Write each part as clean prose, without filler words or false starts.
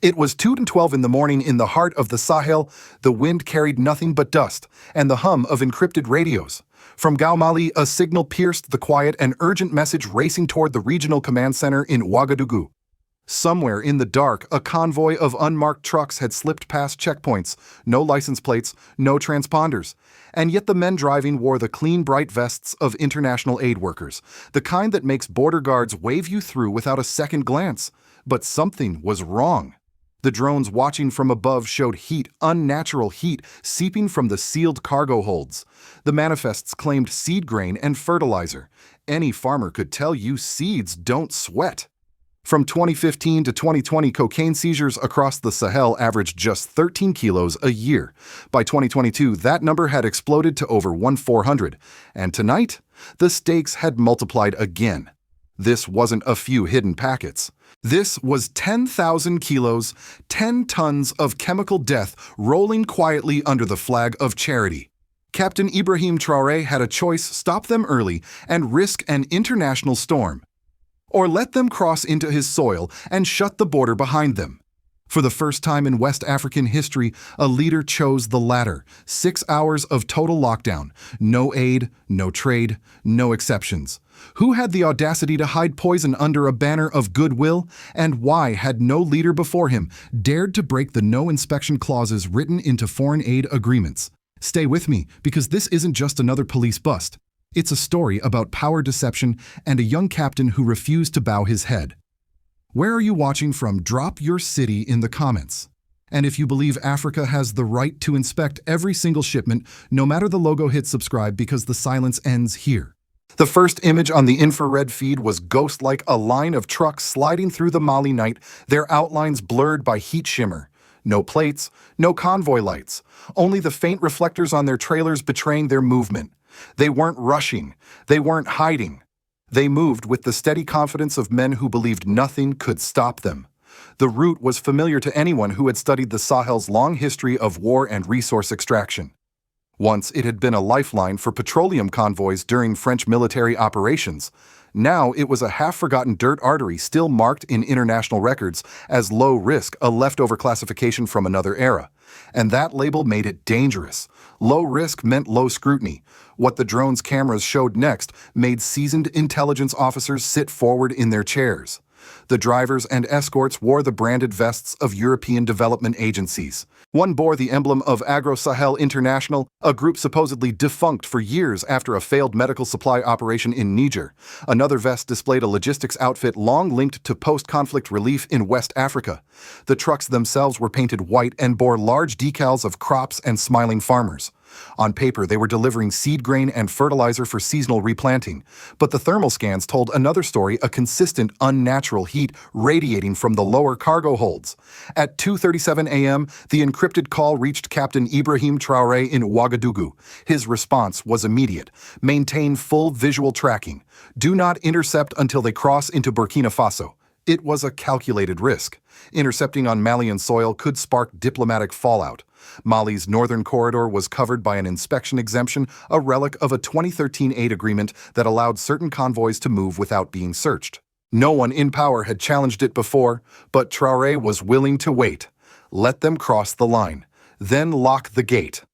It was 2:12 in the morning in the heart of the Sahel. The wind carried nothing but dust and the hum of encrypted radios. From Gao Mali, a signal pierced the quiet, an urgent message racing toward the regional command center in Ouagadougou. Somewhere in the dark, a convoy of unmarked trucks had slipped past checkpoints, no license plates, no transponders. And yet the men driving wore the clean, bright vests of international aid workers, the kind that makes border guards wave you through without a second glance. But something was wrong. The drones watching from above showed heat, unnatural heat, seeping from the sealed cargo holds. The manifests claimed seed grain and fertilizer. Any farmer could tell you seeds don't sweat. From 2015 to 2020, cocaine seizures across the Sahel averaged just 13 kilos a year. By 2022, that number had exploded to over 1,400. And tonight, the stakes had multiplied again. This wasn't a few hidden packets. This was 10,000 kilos, 10 tons of chemical death rolling quietly under the flag of charity. Captain Ibrahim Traoré had a choice: stop them early and risk an international storm, or let them cross into his soil and shut the border behind them. For the first time in West African history, a leader chose the latter. 6 hours of total lockdown. No aid, no trade, no exceptions. Who had the audacity to hide poison under a banner of goodwill? And why had no leader before him dared to break the no inspection clauses written into foreign aid agreements? Stay with me, because this isn't just another police bust. It's a story about power deception and a young captain who refused to bow his head. Where are you watching from? Drop your city in the comments. And if you believe Africa has the right to inspect every single shipment, no matter the logo, hit subscribe, because the silence ends here. The first image on the infrared feed was ghost-like, a line of trucks sliding through the Mali night, their outlines blurred by heat shimmer. No plates, no convoy lights, only the faint reflectors on their trailers betraying their movement. They weren't rushing, they weren't hiding. They moved with the steady confidence of men who believed nothing could stop them. The route was familiar to anyone who had studied the Sahel's long history of war and resource extraction. Once it had been a lifeline for petroleum convoys during French military operations. Now it was a half-forgotten dirt artery still marked in international records as low risk, a leftover classification from another era. And that label made it dangerous. Low risk meant low scrutiny. What the drone's cameras showed next made seasoned intelligence officers sit forward in their chairs. The drivers and escorts wore the branded vests of European development agencies. One bore the emblem of Agro-Sahel International, a group supposedly defunct for years after a failed medical supply operation in Niger. Another vest displayed a logistics outfit long linked to post-conflict relief in West Africa. The trucks themselves were painted white and bore large decals of crops and smiling farmers. On paper, they were delivering seed grain and fertilizer for seasonal replanting, but the thermal scans told another story: a consistent, unnatural heat radiating from the lower cargo holds. At 2:37 a.m., the encrypted call reached Captain Ibrahim Traoré in Ouagadougou. His response was immediate: maintain full visual tracking. Do not intercept until they cross into Burkina Faso. It was a calculated risk. Intercepting on Malian soil could spark diplomatic fallout. Mali's northern corridor was covered by an inspection exemption, a relic of a 2013 aid agreement that allowed certain convoys to move without being searched. No one in power had challenged it before, but Traoré was willing to wait. Let them cross the line, then lock the gate.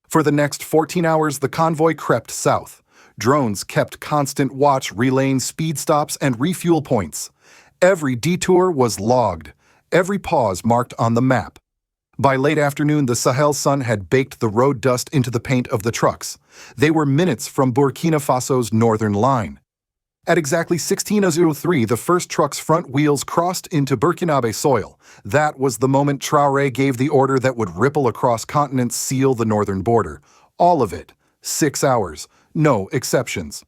For the next 14 hours, the convoy crept south. Drones kept constant watch, relaying speed stops and refuel points. Every detour was logged, every pause marked on the map. By late afternoon, the Sahel sun had baked the road dust into the paint of the trucks. They were minutes from Burkina Faso's northern line. At exactly 16:03, the first truck's front wheels crossed into Burkinabe soil. That was the moment Traoré gave the order that would ripple across continents, seal the northern border. All of it. 6 hours. No exceptions.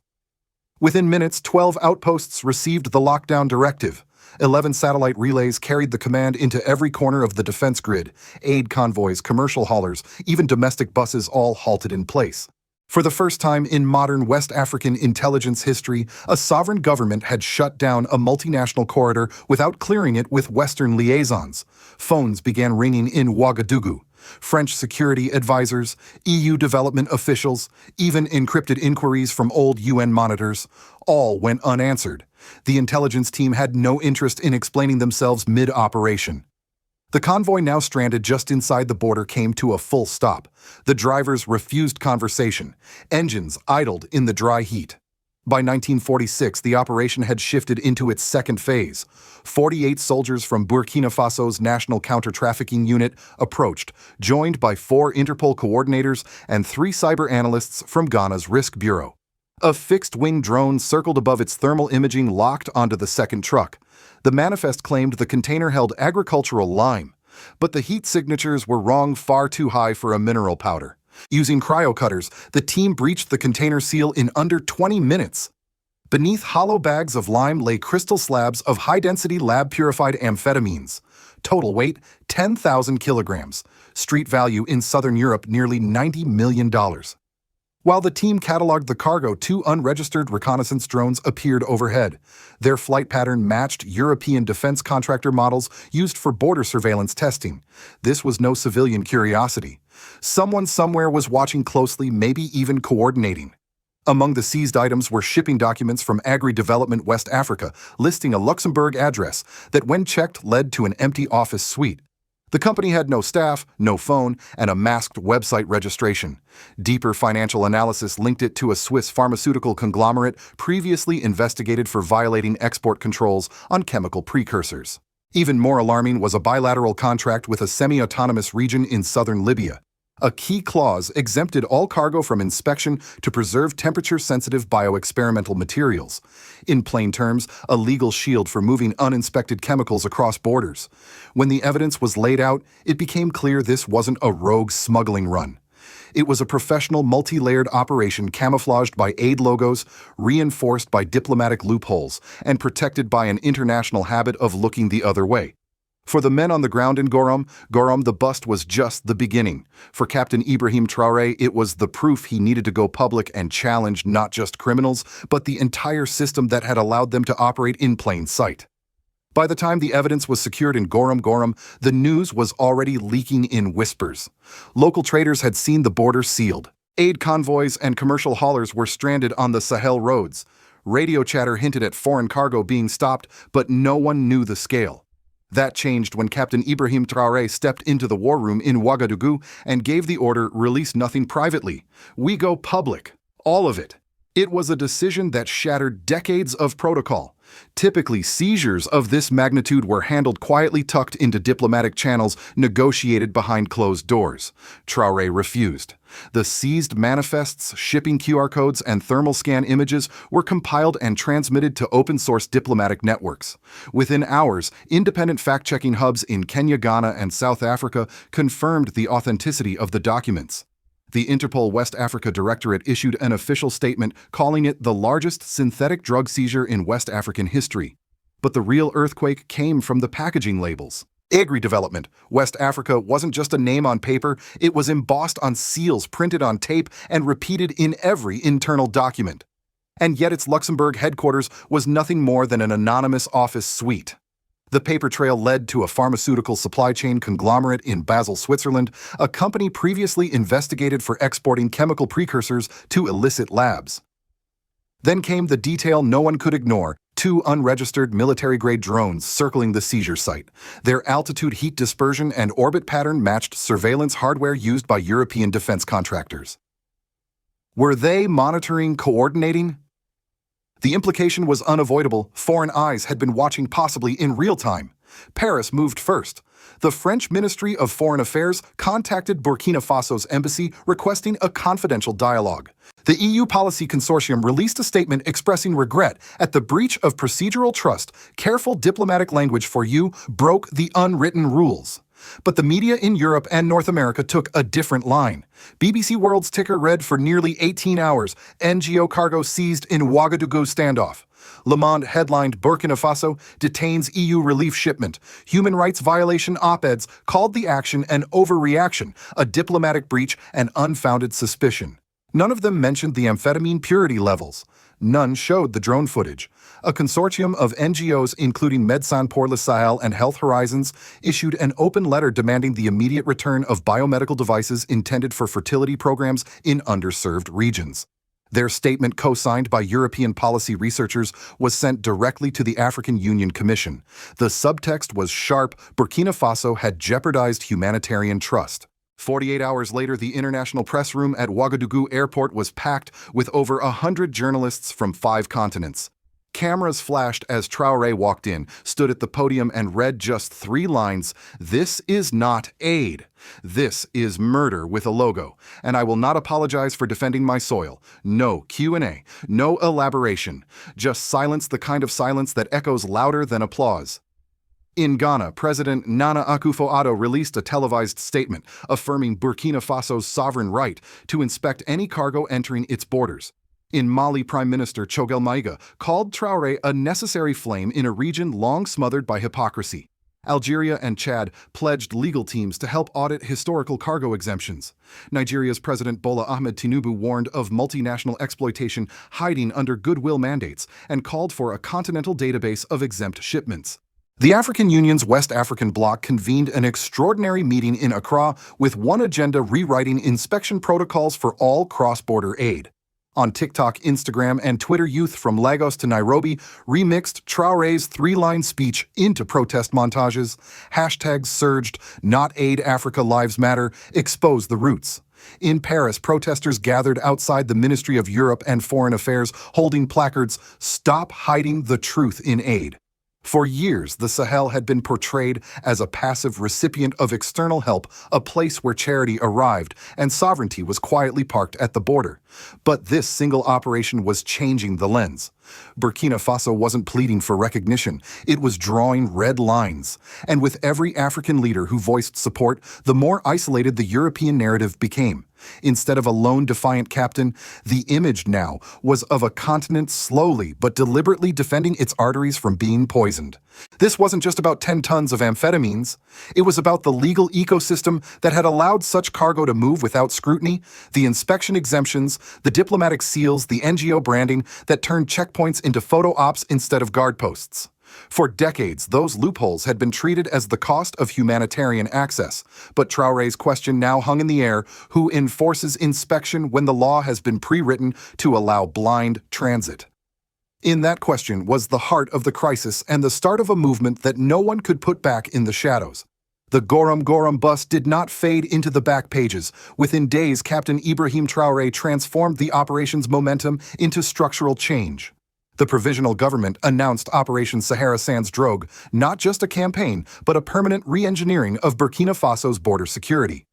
Within minutes, 12 outposts received the lockdown directive. 11 satellite relays carried the command into every corner of the defense grid. Aid convoys, commercial haulers, even domestic buses all halted in place. For the first time in modern West African intelligence history, a sovereign government had shut down a multinational corridor without clearing it with Western liaisons. Phones began ringing in Ouagadougou. French security advisors, EU development officials, even encrypted inquiries from old UN monitors, all went unanswered. The intelligence team had no interest in explaining themselves mid-operation. The convoy, now stranded just inside the border, came to a full stop. The drivers refused conversation. Engines idled in the dry heat. By 1946, the operation had shifted into its second phase. 48 soldiers from Burkina Faso's National Counter-Trafficking Unit approached, joined by 4 Interpol coordinators and 3 cyber analysts from Ghana's Risk Bureau. A fixed-wing drone circled above its thermal imaging, locked onto the second truck. The manifest claimed the container held agricultural lime, but the heat signatures were wrong, far too high for a mineral powder. Using cryocutters, the team breached the container seal in under 20 minutes. Beneath hollow bags of lime lay crystal slabs of high-density lab-purified amphetamines. Total weight, 10,000 kilograms. Street value in southern Europe, nearly $90 million. While the team cataloged the cargo, 2 unregistered reconnaissance drones appeared overhead. Their flight pattern matched European defense contractor models used for border surveillance testing. This was no civilian curiosity. Someone somewhere was watching closely, maybe even coordinating. Among the seized items were shipping documents from Agri-Development West Africa, listing a Luxembourg address that, when checked, led to an empty office suite. The company had no staff, no phone, and a masked website registration. Deeper financial analysis linked it to a Swiss pharmaceutical conglomerate previously investigated for violating export controls on chemical precursors. Even more alarming was a bilateral contract with a semi-autonomous region in southern Libya. A key clause exempted all cargo from inspection to preserve temperature-sensitive bioexperimental materials. In plain terms, a legal shield for moving uninspected chemicals across borders. When the evidence was laid out, it became clear this wasn't a rogue smuggling run. It was a professional, multi-layered operation camouflaged by aid logos, reinforced by diplomatic loopholes, and protected by an international habit of looking the other way. For the men on the ground in Gorom, the bust was just the beginning. For Captain Ibrahim Traoré, it was the proof he needed to go public and challenge not just criminals, but the entire system that had allowed them to operate in plain sight. By the time the evidence was secured in Gorom, the news was already leaking in whispers. Local traders had seen the border sealed. Aid convoys and commercial haulers were stranded on the Sahel roads. Radio chatter hinted at foreign cargo being stopped, but no one knew the scale. That changed when Captain Ibrahim Traoré stepped into the war room in Ouagadougou and gave the order, "Release nothing privately. We go public. All of it." It was a decision that shattered decades of protocol. Typically, seizures of this magnitude were handled quietly, tucked into diplomatic channels, negotiated behind closed doors. Traoré refused. The seized manifests, shipping QR codes, and thermal scan images were compiled and transmitted to open-source diplomatic networks. Within hours, independent fact-checking hubs in Kenya, Ghana, and South Africa confirmed the authenticity of the documents. The Interpol West Africa Directorate issued an official statement calling it the largest synthetic drug seizure in West African history. But the real earthquake came from the packaging labels. Agri-Development West Africa wasn't just a name on paper, it was embossed on seals, printed on tape, and repeated in every internal document. And yet its Luxembourg headquarters was nothing more than an anonymous office suite. The paper trail led to a pharmaceutical supply chain conglomerate in Basel, Switzerland, a company previously investigated for exporting chemical precursors to illicit labs. Then came the detail no one could ignore: 2 unregistered military-grade drones circling the seizure site. Their altitude, heat dispersion, and orbit pattern matched surveillance hardware used by European defense contractors. Were they monitoring, coordinating? The implication was unavoidable. Foreign eyes had been watching, possibly in real time. Paris moved first. The French Ministry of Foreign Affairs contacted Burkina Faso's embassy requesting a confidential dialogue. The EU Policy Consortium released a statement expressing regret at the breach of procedural trust. Careful diplomatic language for you, broke the unwritten rules. But the media in Europe and North America took a different line. BBC World's ticker read for nearly 18 hours, NGO cargo seized in Ouagadougou standoff. Le Monde headlined Burkina Faso detains EU relief shipment. Human rights violation op-eds called the action an overreaction, a diplomatic breach, and unfounded suspicion. None of them mentioned the amphetamine purity levels. None showed the drone footage. A consortium of NGOs, including Médecins pour le Sahel and Health Horizons, issued an open letter demanding the immediate return of biomedical devices intended for fertility programs in underserved regions. Their statement, co-signed by European policy researchers, was sent directly to the African Union Commission. The subtext was sharp: Burkina Faso had jeopardized humanitarian trust. 48 hours later, the international press room at Ouagadougou airport was packed with over 100 journalists from 5 continents. Cameras flashed as Traoré walked in, stood at the podium, and read just 3 lines: "This is not aid. This is murder," with a logo. "And I will not apologize for defending my soil." No Q&A, no elaboration, just silence, the kind of silence that echoes louder than applause. In Ghana, President Nana Akufo-Addo released a televised statement affirming Burkina Faso's sovereign right to inspect any cargo entering its borders. In Mali, Prime Minister Choguel Maïga called Traoré a necessary flame in a region long smothered by hypocrisy. Algeria and Chad pledged legal teams to help audit historical cargo exemptions. Nigeria's President Bola Ahmed Tinubu warned of multinational exploitation hiding under goodwill mandates and called for a continental database of exempt shipments. The African Union's West African bloc convened an extraordinary meeting in Accra with one agenda: rewriting inspection protocols for all cross-border aid. On TikTok, Instagram, and Twitter, youth from Lagos to Nairobi remixed Traoré's 3-line speech into protest montages. Hashtags surged: "Not Aid Africa Lives Matter," "Expose the Roots." In Paris, protesters gathered outside the Ministry of Europe and Foreign Affairs holding placards: "Stop hiding the truth in aid." For years, the Sahel had been portrayed as a passive recipient of external help, a place where charity arrived and sovereignty was quietly parked at the border. But this single operation was changing the lens. Burkina Faso wasn't pleading for recognition, it was drawing red lines. And with every African leader who voiced support, the more isolated the European narrative became. Instead of a lone defiant captain, the image now was of a continent slowly but deliberately defending its arteries from being poisoned. This wasn't just about 10 tons of amphetamines. It was about the legal ecosystem that had allowed such cargo to move without scrutiny, the inspection exemptions, the diplomatic seals, the NGO branding that turned checkpoints into photo ops instead of guard posts. For decades, those loopholes had been treated as the cost of humanitarian access. But Traoré's question now hung in the air: who enforces inspection when the law has been pre-written to allow blind transit? In that question was the heart of the crisis and the start of a movement that no one could put back in the shadows. The Gorom Gorom bust did not fade into the back pages. Within days, Captain Ibrahim Traoré transformed the operation's momentum into structural change. The provisional government announced Operation Sahara Sans Drogue, not just a campaign, but a permanent re-engineering of Burkina Faso's border security.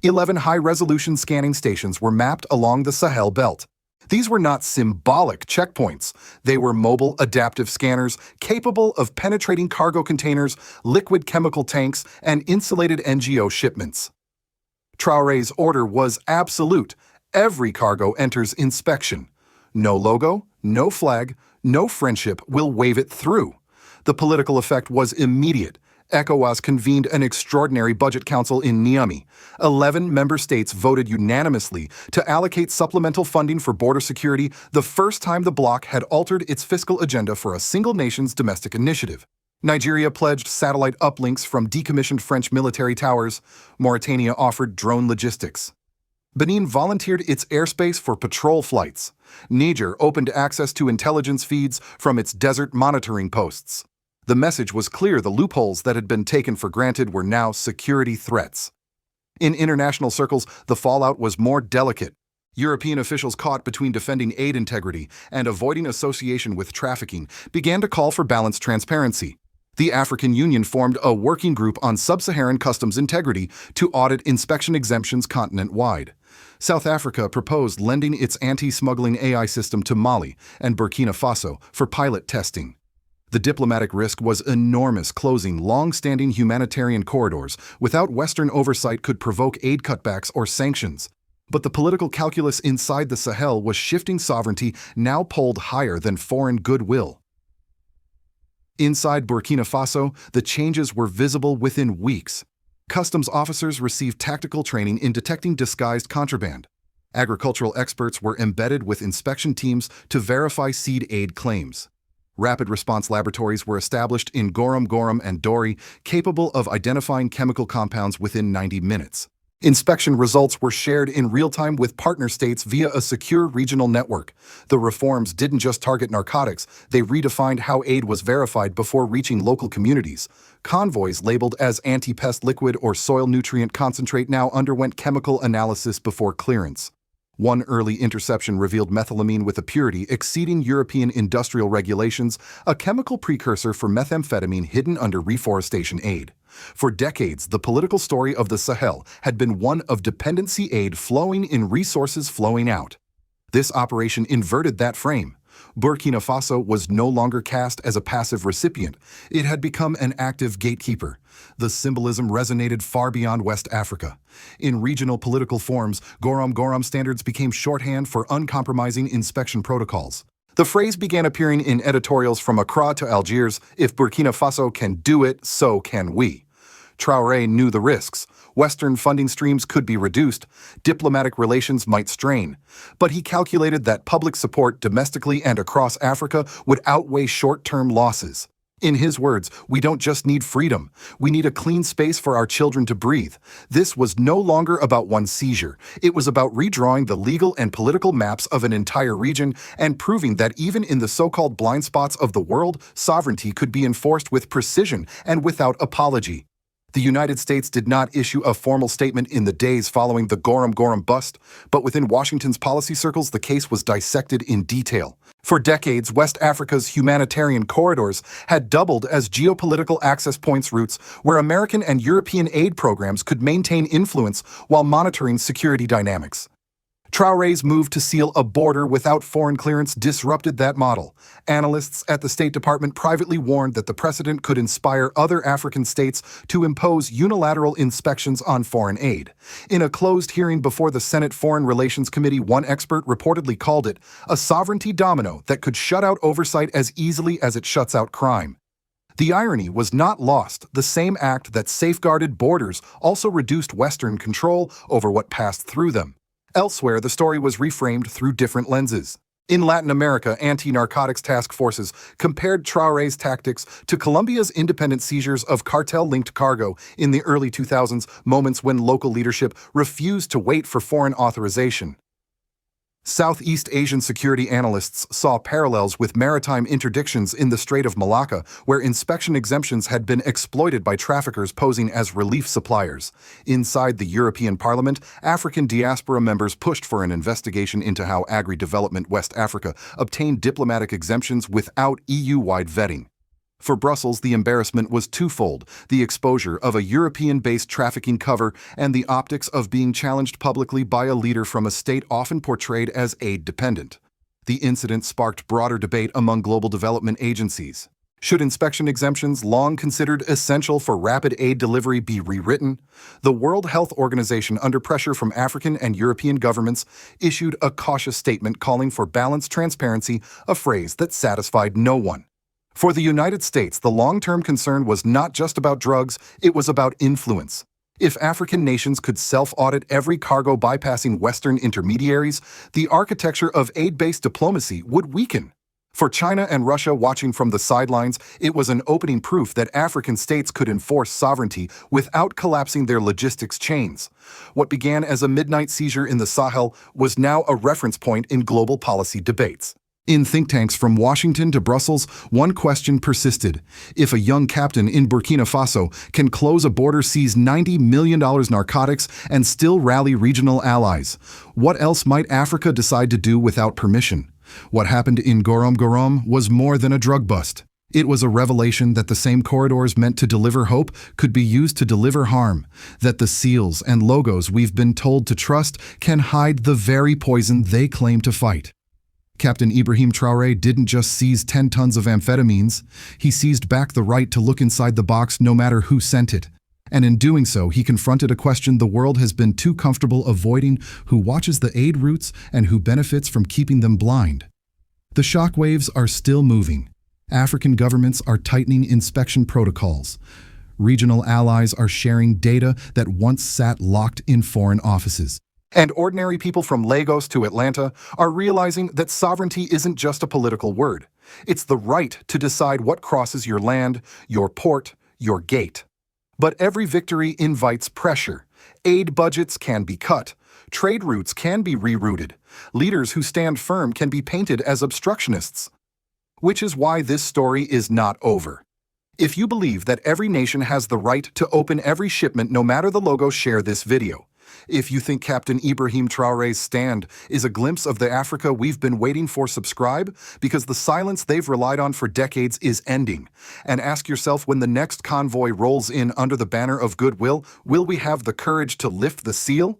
11 high-resolution scanning stations were mapped along the Sahel belt. These were not symbolic checkpoints. They were mobile, adaptive scanners capable of penetrating cargo containers, liquid chemical tanks, and insulated NGO shipments. Traoré's order was absolute: every cargo enters inspection. No logo, no flag, no friendship, will wave it through. The political effect was immediate. ECOWAS convened an extraordinary budget council in Niamey. 11 member states voted unanimously to allocate supplemental funding for border security, the first time the bloc had altered its fiscal agenda for a single nation's domestic initiative. Nigeria pledged satellite uplinks from decommissioned French military towers. Mauritania offered drone logistics. Benin volunteered its airspace for patrol flights. Niger opened access to intelligence feeds from its desert monitoring posts. The message was clear: the loopholes that had been taken for granted were now security threats. In international circles, the fallout was more delicate. European officials, caught between defending aid integrity and avoiding association with trafficking, began to call for balanced transparency. The African Union formed a working group on sub-Saharan customs integrity to audit inspection exemptions continent-wide. South Africa proposed lending its anti-smuggling AI system to Mali and Burkina Faso for pilot testing. The diplomatic risk was enormous. Closing long-standing humanitarian corridors without Western oversight could provoke aid cutbacks or sanctions. But the political calculus inside the Sahel was shifting. Sovereignty now polled higher than foreign goodwill. Inside Burkina Faso, the changes were visible within weeks. Customs officers received tactical training in detecting disguised contraband. Agricultural experts were embedded with inspection teams to verify seed aid claims. Rapid response laboratories were established in Gorom Gorom and Dori, capable of identifying chemical compounds within 90 minutes. Inspection results were shared in real time with partner states via a secure regional network. The reforms didn't just target narcotics, they redefined how aid was verified before reaching local communities. Convoys labeled as anti-pest liquid or soil nutrient concentrate now underwent chemical analysis before clearance. One early interception revealed methylamine with a purity exceeding European industrial regulations, a chemical precursor for methamphetamine hidden under reforestation aid. For decades, the political story of the Sahel had been one of dependency aid flowing in, resources flowing out. This operation inverted that frame. Burkina Faso was no longer cast as a passive recipient. It had become an active gatekeeper. The symbolism resonated far beyond West Africa. In regional political forms, Gorom standards became shorthand for uncompromising inspection protocols. The phrase began appearing in editorials from Accra to Algiers: if Burkina Faso can do it, so can we. Traoré knew the risks. Western funding streams could be reduced, diplomatic relations might strain, but he calculated that public support domestically and across Africa would outweigh short-term losses. In his words, we don't just need freedom, we need a clean space for our children to breathe. This was no longer about one seizure. It was about redrawing the legal and political maps of an entire region and proving that even in the so-called blind spots of the world, sovereignty could be enforced with precision and without apology. The United States did not issue a formal statement in the days following the Gorom bust, but within Washington's policy circles, the case was dissected in detail. For decades, West Africa's humanitarian corridors had doubled as geopolitical access points, routes where American and European aid programs could maintain influence while monitoring security dynamics. Traoré's move to seal a border without foreign clearance disrupted that model. Analysts at the State Department privately warned that the precedent could inspire other African states to impose unilateral inspections on foreign aid. In a closed hearing before the Senate Foreign Relations Committee, one expert reportedly called it a sovereignty domino that could shut out oversight as easily as it shuts out crime. The irony was not lost. The same act that safeguarded borders also reduced Western control over what passed through them. Elsewhere, the story was reframed through different lenses. In Latin America, anti-narcotics task forces compared Traoré's tactics to Colombia's independent seizures of cartel-linked cargo in the early 2000s, moments when local leadership refused to wait for foreign authorization. Southeast Asian security analysts saw parallels with maritime interdictions in the Strait of Malacca, where inspection exemptions had been exploited by traffickers posing as relief suppliers. Inside the European Parliament, African diaspora members pushed for an investigation into how agri-development West Africa obtained diplomatic exemptions without EU-wide vetting. For Brussels, the embarrassment was twofold: the exposure of a European-based trafficking cover and the optics of being challenged publicly by a leader from a state often portrayed as aid-dependent. The incident sparked broader debate among global development agencies. Should inspection exemptions, long considered essential for rapid aid delivery, be rewritten? The World Health Organization, under pressure from African and European governments, issued a cautious statement calling for balanced transparency, a phrase that satisfied no one. For the United States, the long-term concern was not just about drugs, it was about influence. If African nations could self-audit every cargo bypassing Western intermediaries, the architecture of aid-based diplomacy would weaken. For China and Russia watching from the sidelines, it was an opening proof that African states could enforce sovereignty without collapsing their logistics chains. What began as a midnight seizure in the Sahel was now a reference point in global policy debates. In think tanks from Washington to Brussels, one question persisted: if a young captain in Burkina Faso can close a border, seize $90 million narcotics, and still rally regional allies, what else might Africa decide to do without permission? What happened in Gorom was more than a drug bust. It was a revelation that the same corridors meant to deliver hope could be used to deliver harm, that the seals and logos we've been told to trust can hide the very poison they claim to fight. Captain Ibrahim Traoré didn't just seize 10 tons of amphetamines, he seized back the right to look inside the box no matter who sent it. And in doing so, he confronted a question the world has been too comfortable avoiding: who watches the aid routes and who benefits from keeping them blind. The shockwaves are still moving. African governments are tightening inspection protocols. Regional allies are sharing data that once sat locked in foreign offices. And ordinary people from Lagos to Atlanta are realizing that sovereignty isn't just a political word. It's the right to decide what crosses your land, your port, your gate. But every victory invites pressure. Aid budgets can be cut. Trade routes can be rerouted. Leaders who stand firm can be painted as obstructionists. Which is why this story is not over. If you believe that every nation has the right to open every shipment no matter the logo, share this video. If you think Captain Ibrahim Traoré's stand is a glimpse of the Africa we've been waiting for, subscribe, because the silence they've relied on for decades is ending. And ask yourself, when the next convoy rolls in under the banner of goodwill, will we have the courage to lift the seal?